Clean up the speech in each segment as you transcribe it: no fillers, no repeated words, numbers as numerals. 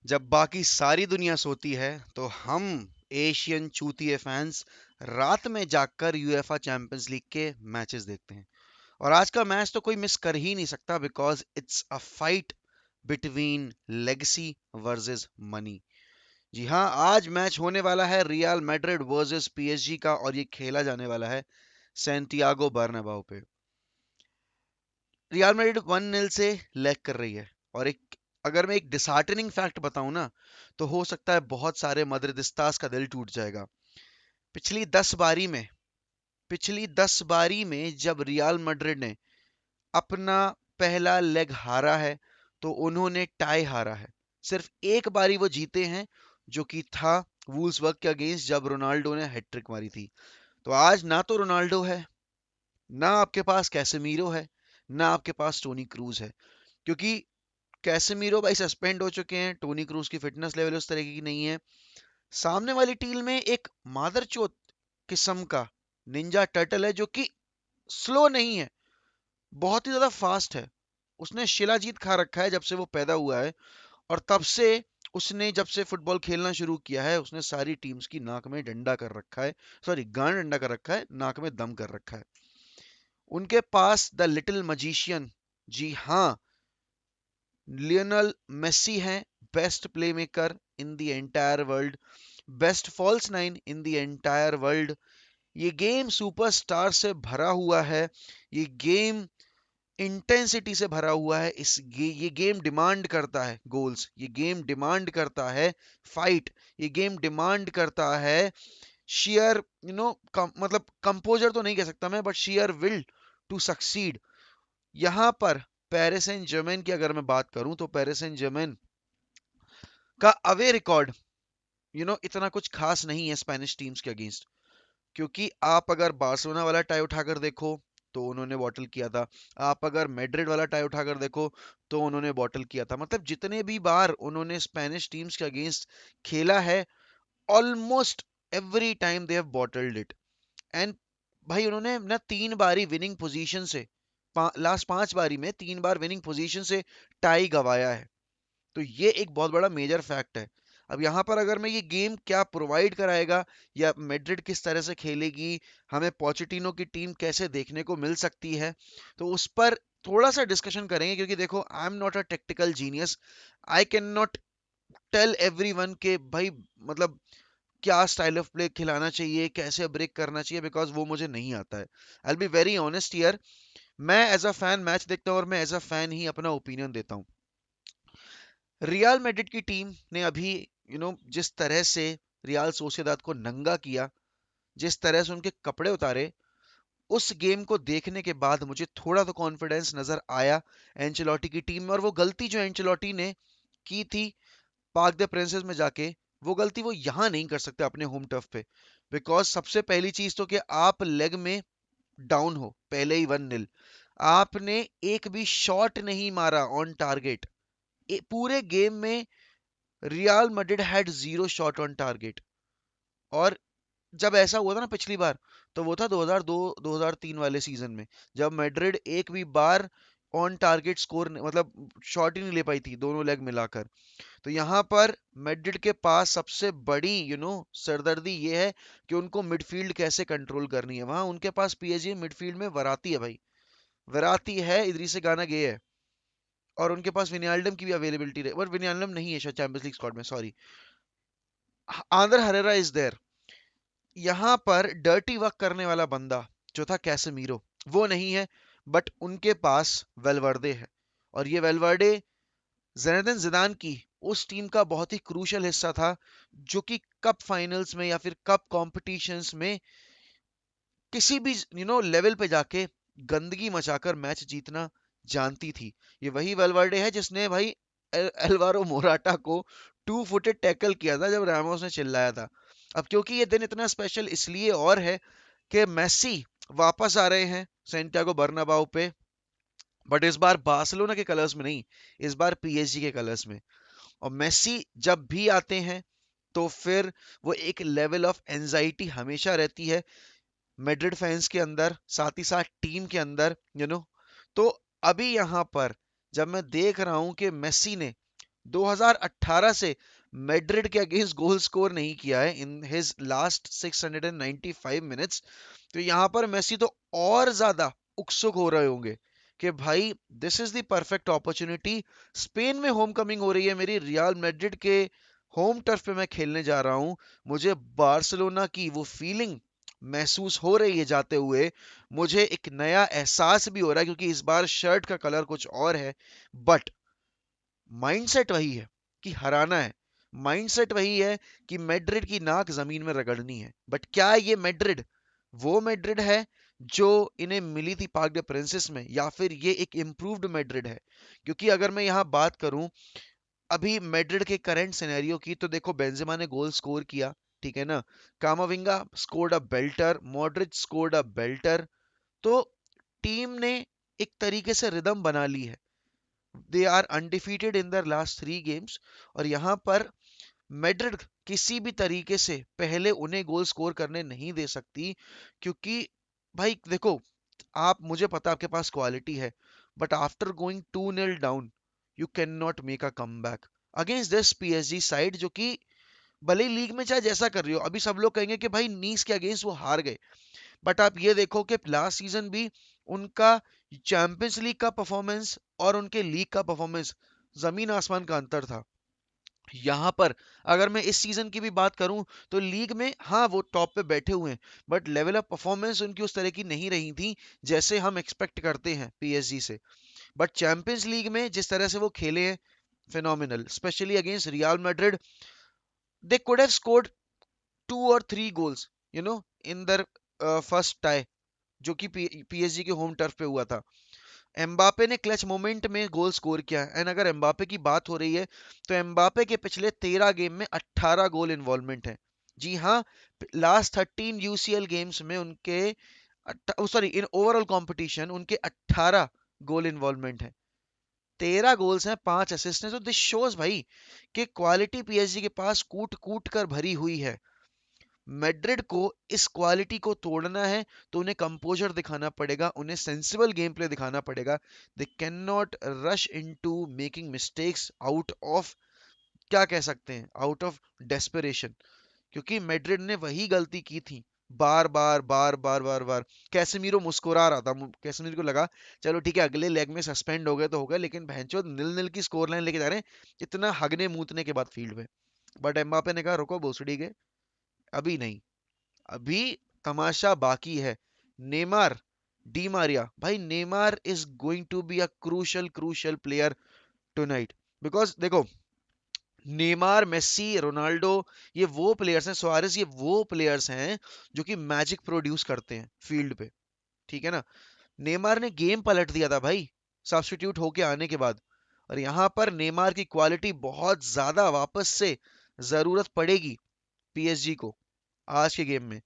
जब बाकी सारी दुनिया सोती है तो हम एशियन चूतिए फैंस रात में जागकर यूएफए चैंपियंस लीग के मैचेस देखते हैं। और आज का मैच तो कोई मिस कर ही नहीं सकता because it's a fight between legacy versus money. जी हाँ, आज मैच होने वाला है रियल मैड्रिड वर्सेस पीएसजी का और ये खेला जाने वाला है सैंटियागो बर्नाबाउ पे। रियल मैड्रिड 1-0 से लैग कर रही है। और एक अगर मैं एक डिसहार्टनिंग फैक्ट बताऊं ना, तो हो सकता है बहुत सारे मद्रिदिस्तास का दिल टूट जाएगा। पिछली 10 बारी में पिछली 10 बारी में जब रियल मैड्रिड ने अपना पहला लेग हारा है तो उन्होंने टाई हारा है। सिर्फ एक बारी वो जीते हैं, जो कि था वूल्सबर्ग के अगेंस्ट जब रोनाल्डो ने हैट्रिक मारी थी। तो आज ना तो रोनाल्डो है, ना आपके पास कैसेमीरो है, ना आपके पास टोनी क्रूज है। क्योंकि कैसेमीरो भाई सस्पेंड हो चुके हैं, टोनी क्रूज की फिटनेस लेवल उस तरह की नहीं है। सामने वाली टीम में एक मादरचोद किस्म का निंजा टर्टल है जो कि स्लो नहीं है, बहुत ही ज्यादा फास्ट है। उसने शिलाजीत खा रखा है जब से वो पैदा हुआ है। और तब से उसने जब से फुटबॉल खेलना शुरू किया है उसने सारी टीम्स की नाक में डंडा कर रखा है। सॉरी, गांड डंडा कर रखा है, नाक में दम कर रखा है। उनके पास द लिटिल मजिशियन, जी हाँ, लियोनल मेसी हैं। Best playmaker in the entire world, best false nine in the entire world. ये गेम सुपरस्टार से भरा हुआ है। ये गेम इंटेंसिटी से भरा हुआ है। ये गेम डिमांड करता है गोल्स, ये गेम डिमांड करता है फाइट, ये गेम डिमांड करता है शेयर मतलब कंपोजर तो नहीं कह सकता मैं, but share will to succeed. यहां पर पेरिस सेंट जर्मेन की अगर मैं बात करूं तो पेरिस सेंट जर्मेन का अवे रिकॉर्ड इतना कुछ खास नहीं है स्पेनिश टीम्स के अगेंस्ट। क्योंकि आप अगर बार्सिलोना वाला टाई उठाकर देखो तो उन्होंने बॉटल किया था। आप अगर मैड्रिड वाला टाई उठाकर देखो तो उन्होंने बॉटल किया था। मतलब जितने भी बार उन्होंने स्पेनिश टीम्स के अगेंस्ट खेला है, almost every time they have bottled it. And भाई उन्होंने ना 3 बारी विनिंग पोजीशन से, लास्ट 5 बारी में 3 बार विनिंग पोजीशन से टाई गवाया है। तो ये एक बहुत बड़ा मेजर फैक्ट है। अब यहाँ पर अगर मैं ये गेम क्या प्रोवाइड कराएगा या मैड्रिड किस तरह से खेलेगी, हमें पोचेटिनो की टीम कैसे देखने को मिल सकती है, तो उस पर थोड़ा सा डिस्कशन करेंगे। क्योंकि देखो, I am not a tactical genius. I can not tell everyone के भाई मतलब क्या स्टाइल ऑफ प्ले खिलाना चाहिए, कैसे ब्रेक करना चाहिए, बिकॉज वो मुझे नहीं आता है। आई बी वेरी ऑनेस्ट ईयर। मैं एज अ फैन मैच देखता हूँ और मैं एज अ फैन ही अपना ओपिनियन देता हूँ। रियल मैड्रिड की टीम ने अभी जिस तरह से रियल सोसिएदाद को नंगा किया, जिस तरह से उनके कपड़े उतारे, उस गेम को देखने के बाद मुझे थोड़ा तो कॉन्फिडेंस नजर आया एंचेलोटी की टीम में। और वो गलती जो एंचेलोटी ने की थी पार्क द प्रिंसेस में जाके, वो गलती वो यहाँ नहीं कर सकते अपने होम टर्फ पे। बिकॉज सबसे पहली चीज तो कि आप लेग में डाउन हो पहले ही 1-0, आपने एक भी शॉट नहीं मारा ऑन टारगेट। पूरे गेम में real Madrid had 0 shot on target. और जब ऐसा हुआ था ना पिछली बार, तो वो था 2002-2003 वाले सीजन में, जब मैड्रिड एक भी बार ऑन टारगेट स्कोर मतलब शॉट ही नहीं ले पाई थी दोनों लेग मिलाकर। तो यहाँ पर मैड्रिड के पास सबसे बड़ी सरदर्दी ये है कि उनको मिडफील्ड कैसे कंट्रोल करनी है। वहां उनके पास पीएसजी मिडफील्ड में वराती है भाई, वराती है, इदरीस गाना गे है, और उनके पास विनियाल्डम की भी अवेलेबिलिटी रहे, बट विनियाल्डम नहीं है शायद चैंपियंस लीग स्क्वाड में, sorry. Ander Herrera is there. यहाँ पर डर्टी वर्क करने वाला बंदा जो था कैसेमीरो, वो नहीं है। बट उनके पास वेलवर्डे है। और ये वेलवर्डे ज़िनेदिन ज़िदान की उस टीम का बहुत ही क्रूशियल हिस्सा था, जो कि कप फाइनल्स में या फिर कप कॉम्पिटिशन्स में किसी भी लेवल पे जाके गंदगी मचाकर मैच जीतना जानती थी। ये वही वेलवर्डे है जिसने भाई एल्वारो मोराटा को 2 फुटेड टैकल किया था जब रामोस ने चिल्लाया था। अब क्योंकि ये दिन इतना स्पेशल इसलिए और है कि मेसी वापस आ रहे हैं सेंटियागो बर्नाबाउ पे, बट इस बार बार्सिलोना के कलर्स में नहीं, इस बार पीएसजी के कलर्स में। और मेसी जब भी आते हैं तो फिर वो एक लेवल ऑफ एंजाइटी हमेशा रहती है मैड्रिड फैंस के अंदर, साथ ही साथ टीम के अंदर। तो अभी यहाँ पर जब मैं देख रहा हूँ कि मेसी ने 2018 से मैड्रिड के अगेंस्ट गोल स्कोर नहीं किया है इन हिज लास्ट 695 मिनट्स। तो यहाँ पर मेसी तो और ज्यादा उत्सुक हो रहे होंगे कि भाई this is the perfect opportunity. Spain में होम कमिंग हो रही है मेरी, रियल मैड्रिड के होम टर्फ पे मैं खेलने जा रहा हूँ। मुझे बार्सिलोना की वो फीलिंग महसूस हो रही है जाते हुए। मुझे एक नया एहसास भी हो रहा है क्योंकि इस बार शर्ट का कलर कुछ और है। बट माइंडसेट वही है कि हराना है। माइंडसेट वही है कि मैड्रिड की नाक जमीन में रगड़नी है। बट क्या ये मैड्रिड वो मैड्रिड है जो इन्हें मिली थी पार्क द प्रिंसेस में, या फिर ये एक इम्प्रूव्ड मैड्रिड है? क्योंकि अगर मैं यहाँ बात करूं अभी मैड्रिड के करंट सिनेरियो की, तो देखो बेंजेमा ने गोल स्कोर किया, ठीक है ना। Camavinga scored a belter, Modric scored a belter. तो टीम ने एक तरीके से रिदम बना ली है। They are undefeated in the last 3 games. और यहाँ पर मैड्रिड किसी भी तरीके से पहले उन्हें गोल स्कोर करने नहीं दे सकती। क्योंकि भाई देखो, आप, मुझे पता है आपके पास क्वालिटी है, but after going 2-0 down you can not make a come back against this PSG side, जो कि भले ही लीग में चाहे जैसा कर रही हो। अभी सब लोग कहेंगे कि भाई नीस के अगेंस्ट वो हार गए, बट आप ये देखो कि लास्ट सीजन भी उनका चैंपियंस लीग का परफॉर्मेंस और उनके लीग का परफॉर्मेंस जमीन आसमान का अंतर था। यहाँ पर अगर मैं इस सीजन की भी बात करूं तो लीग में हाँ वो टॉप पे बैठे हुए हैं, बट लेवल ऑफ परफॉर्मेंस उनकी उस तरह की नहीं रही थी जैसे हम एक्सपेक्ट करते हैं पीएसजी से। बट चैंपियंस लीग में जिस तरह से वो खेले हैं, phenomenal, specially against Real Madrid. They could have scored 2 और 3 goals, you know, in the first tie, जो कि पीएसजी के होम टर्फ पे हुआ था। एम्बापे ने क्लच मोमेंट में गोल स्कोर किया। एंड अगर एम्बापे की बात हो रही है तो एम्बापे के पिछले 13 गेम में 18 गोल इन्वॉल्वमेंट है। जी हाँ, लास्ट 13 यूसीएल गेम्स में उनके, सॉरी, इन ओवरऑल कंपटीशन उनके 18 गोल इन्वॉल्वमेंट है। 13 गोल्स हैं, 5 असिस्ट हैं। तो दिस शोज भाई कि क्वालिटी पीएसजी के पास कूट कूट कर भरी हुई है। मैड्रिड को इस क्वालिटी को तोड़ना है तो उन्हें कंपोजर दिखाना पड़ेगा, उन्हें सेंसिबल गेम प्ले दिखाना पड़ेगा। They can not rush into making mistakes out of, क्या कह सकते हैं, आउट ऑफ डेस्परेशन। क्योंकि मैड्रिड ने वही गलती की थी बार बार बार बार बार बार। कैसेमीरो मुस्कुरा रहा था, कैसेमीरो को लगा चलो ठीक है अगले लेग में सस्पेंड हो गए तो हो गए, लेकिन भैंचोद 0-0 की स्कोर लाइन लेके जा रहे हैं इतना हगने मूतने के बाद फील्ड में। बट एम्बापे ने कहा रुको भोसड़ी के, अभी नहीं, अभी तमाशा बाकी है। नेमार, डी मारिया, भाई Neymar is going to be a crucial crucial player tonight. Because देखो, नेमार, मेसी, रोनाल्डो, ये वो प्लेयर्स हैं, सुआरेस, ये वो प्लेयर्स हैं जो कि मैजिक प्रोड्यूस करते हैं फील्ड पे, ठीक है ना। नेमार ने गेम पलट दिया था भाई सब्स्टिट्यूट होके आने के बाद। और यहाँ पर नेमार की क्वालिटी बहुत ज्यादा वापस से जरूरत पड़ेगी पीएसजी को आज के गेम में।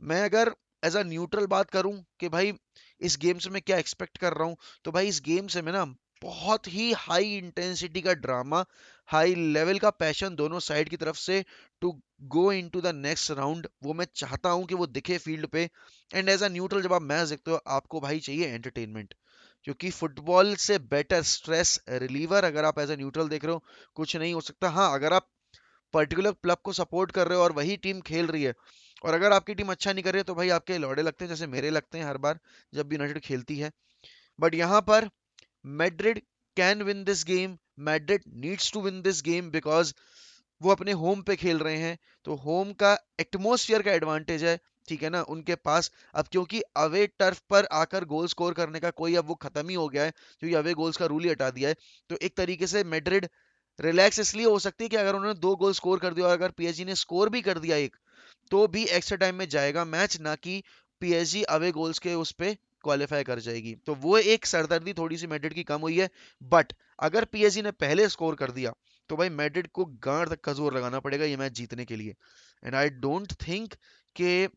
मैं अगर एज अ न्यूट्रल बात करूं कि भाई इस गेम से मैं क्या एक्सपेक्ट कर रहा हूं, तो भाई इस गेम से मैं ना बहुत ही हाई इंटेंसिटी का ड्रामा, हाई लेवल का पैशन दोनों साइड की तरफ से to go into the next round, वो मैं चाहता हूं कि वो दिखे फील्ड पे। एंड एज अ न्यूट्रल जब आप मैच देखते हो आपको भाई चाहिए एंटरटेनमेंट, क्योंकि फुटबॉल से बेटर स्ट्रेस रिलीवर अगर आप एज अ न्यूट्रल देख रहे हो कुछ नहीं हो सकता। हाँ, अगर आप पर्टिकुलर क्लब को सपोर्ट कर रहे हो और वही टीम खेल रही है, और अगर आपकी टीम अच्छा नहीं कर रही है तो भाई आपके लौड़े लगते हैं, जैसे मेरे लगते हैं हर बार जब भी यूनाइटेड खेलती है। बट यहाँ पर Madrid can win this game, Madrid needs to win this game, because वो अपने होम पे खेल रहे हैं। तो होम का एटमोसफियर का एडवांटेज है, ठीक है ना, उनके पास। अब क्योंकि अवे टर्फ पर आकर गोल स्कोर करने का कोई अब वो खत्म ही हो गया है, क्योंकि अवे गोल्स का रूल ही हटा दिया है। तो एक तरीके से मैड्रिड रिलैक्स इसलिए हो सकती है कि अगर उन्होंने 2 गोल स्कोर कर दिया और अगर पीएसजी ने स्कोर भी कर दिया एक, तो भी एक्स्ट्रा टाइम में जाएगा मैच, ना कि पीएसजी अवे गोल्स के उस पे क्वालिफाई कर जाएगी। तो वो एक सरदर्दी थोड़ी सी मैड्रिड की कम हुई है। बट अगर पीएसजी ने पहले स्कोर कर दिया तो भाई मैड्रिड को गांड तक का जोर लगाना पड़ेगा ये मैच जीतने के लिए। एंड आई डोंट थिंक कि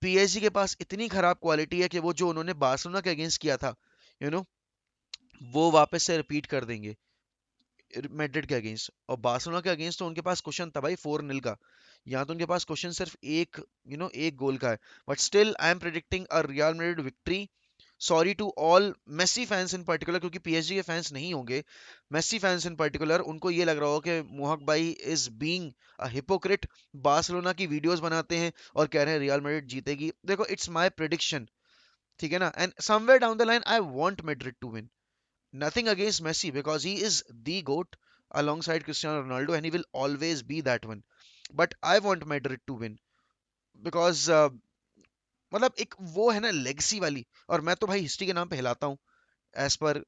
पीएसजी के पास इतनी खराब क्वालिटी है कि वो जो उन्होंने बार्सिलोना के अगेंस्ट किया था, यू you नो know, वो वापस से रिपीट कर देंगे मैड्रिड के अगेंस्ट। और बार्सिलोना के अगेंस्ट तो उनके पास क्वेश्चन था भाई 4-0 का, यहाँ तो उनके पास क्वेश्चन सिर्फ एक, एक गोल का है। But still I am predicting a Real Madrid victory sorry to all Messi fans in particular, क्योंकि पीएसजी के फैंस नहीं होंगे, मेसी फैंस इन पर्टिकुलर, उनको ये लग रहा हो कि मोहक भाई is being a hypocrite. Barcelona की वीडियोस बनाते हैं और कह रहे हैं रियल मैड्रिड जीतेगी। देखो, इट्स माय प्रिडिक्शन, ठीक है ना, and somewhere down the line I want Madrid to win. Nothing against Messi because he is the GOAT alongside Cristiano Ronaldo and he will always be that one. But I want Madrid to win because मतलब एक वो है ना legacy वाली, और मैं तो भाई हिस्ट्री के नाम पे हिलाता हूँ as per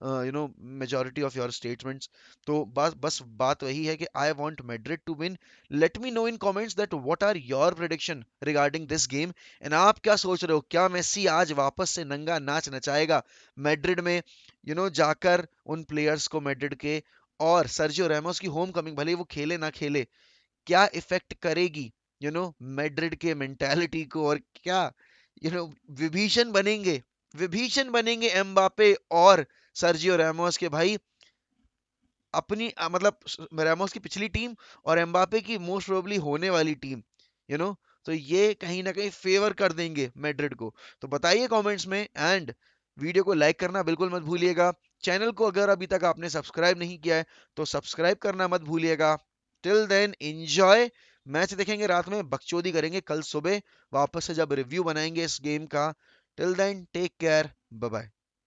majority of your statements. तो बस बस बात वही है कि I want Madrid to win. Let me know in comments that what are your prediction regarding this game, and आप क्या सोच रहे हो, क्या मेसी आज वापस से नंगा नाच नचाएगा मैड्रिड में, जाकर उन प्लेयर्स को मैड्रिड के, और सर्जियो रेमोस की होम कमिंग भले ही वो खेले ना खेले, क्या इफेक्ट करेगी मैड्रिड के मेंटालिटी को, और क्या यू नो विभीषण बनेंगे, विभीषण बनेंगे एम्बापे और सर्जियो रैमोस के भाई, अपनी मतलब रैमोस की पिछली टीम और एम्बापे की मोस्ट प्रोबेबली होने वाली टीम, यू नो तो ये कहीं ना कहीं फेवर कर देंगे मैड्रिड को। तो बताइए कमेंट्स में, एंड वीडियो को लाइक करना बिल्कुल मत भूलिएगा। चैनल को अगर अभी तक आपने सब्सक्राइब नहीं किया है तो सब्सक्राइब करना मत भूलिएगा। टिल देन एंजॉय, मैच देखेंगे रात में, बकचोदी करेंगे कल सुबह वापस से जब रिव्यू बनाएंगे इस गेम का। Till then take care, bye bye.